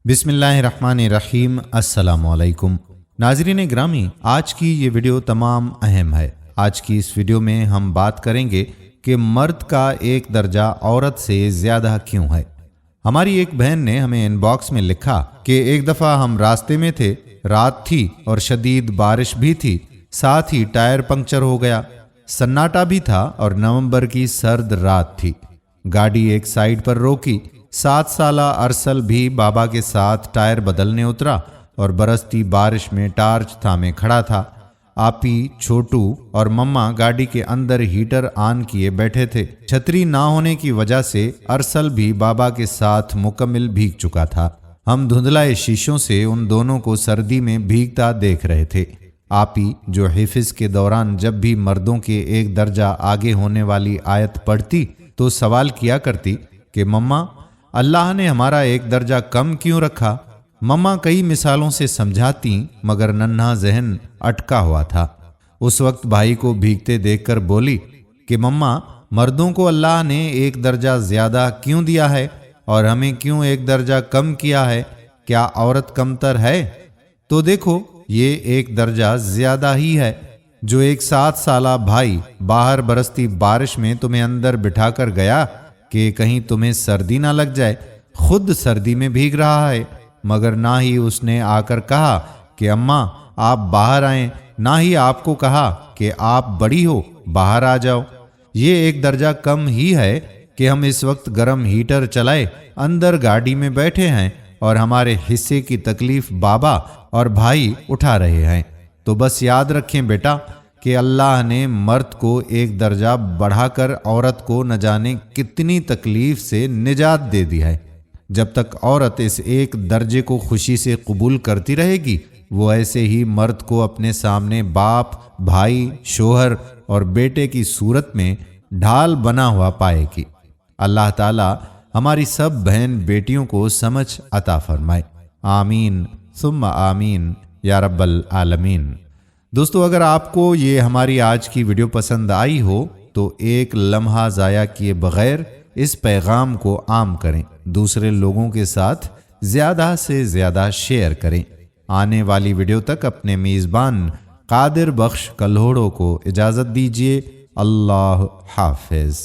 बिस्मिल्लाहिर्रहमानिर्रहीम। अस्सलाम वालेकुम नाज़रीन ग्रामी, आज की ये वीडियो तमाम अहम है। आज की इस वीडियो में हम बात करेंगे कि मर्द का एक दर्जा औरत से ज़्यादा क्यों है। हमारी एक बहन ने हमें इनबॉक्स में लिखा कि एक दफ़ा हम रास्ते में थे, रात थी और शदीद बारिश भी थी, साथ ही टायर पंक्चर हो गया, सन्नाटा भी था और नवंबर की सर्द रात थी। गाड़ी एक साइड पर रोकी। 7 साला अरसल भी बाबा के साथ टायर बदलने उतरा और बरसती बारिश में टार्च थामे खड़ा था। आपी, छोटू और मम्मा गाड़ी के अंदर हीटर ऑन किए बैठे थे। छतरी ना होने की वजह से अरसल भी बाबा के साथ मुकम्मल भीग चुका था। हम धुंधलाए शीशों से उन दोनों को सर्दी में भीगता देख रहे थे। आपी, जो हिफ्ज़ के दौरान जब भी मर्दों के एक दर्जा आगे होने वाली आयत पढ़ती तो सवाल किया करती कि मम्मा, अल्लाह ने हमारा एक दर्जा कम क्यों रखा। मम्मा कई मिसालों से समझाती मगर नन्हा जहन अटका हुआ था। उस वक्त भाई को भीगते देखकर बोली कि मम्मा, मर्दों को अल्लाह ने एक दर्जा ज़्यादा क्यों दिया है और हमें क्यों एक दर्जा कम किया है। क्या औरत कमतर है? तो देखो, ये एक दर्जा ज़्यादा ही है। जो एक 7 साला भाई बाहर बरसती बारिश में तुम्हें अंदर बिठाकर गया कि कहीं तुम्हें सर्दी ना लग जाए, खुद सर्दी में भीग रहा है, मगर ना ही उसने आकर कहा कि अम्मा आप बाहर आएं, ना ही आपको कहा कि आप बड़ी हो बाहर आ जाओ। ये एक दर्जा कम ही है कि हम इस वक्त गर्म हीटर चलाए अंदर गाड़ी में बैठे हैं और हमारे हिस्से की तकलीफ बाबा और भाई उठा रहे हैं। तो बस याद रखें बेटा कि अल्लाह ने मर्द को एक दर्जा बढ़ाकर औरत को न जाने कितनी तकलीफ से निजात दे दी है। जब तक औरत इस एक दर्जे को खुशी से कबूल करती रहेगी, वो ऐसे ही मर्द को अपने सामने बाप, भाई, शोहर और बेटे की सूरत में ढाल बना हुआ पाएगी। अल्लाह ताला हमारी सब बहन बेटियों को समझ अता फरमाए। आमीन सुम्मा आमीन या रब्बल आलमीन। दोस्तों, अगर आपको ये हमारी आज की वीडियो पसंद आई हो तो एक लम्हा ज़ाया किए बगैर इस पैगाम को आम करें, दूसरे लोगों के साथ ज़्यादा से ज़्यादा शेयर करें। आने वाली वीडियो तक अपने मेज़बान कादिर बख्श कल्होड़ो को इजाज़त दीजिए। अल्लाह हाफ़िज़।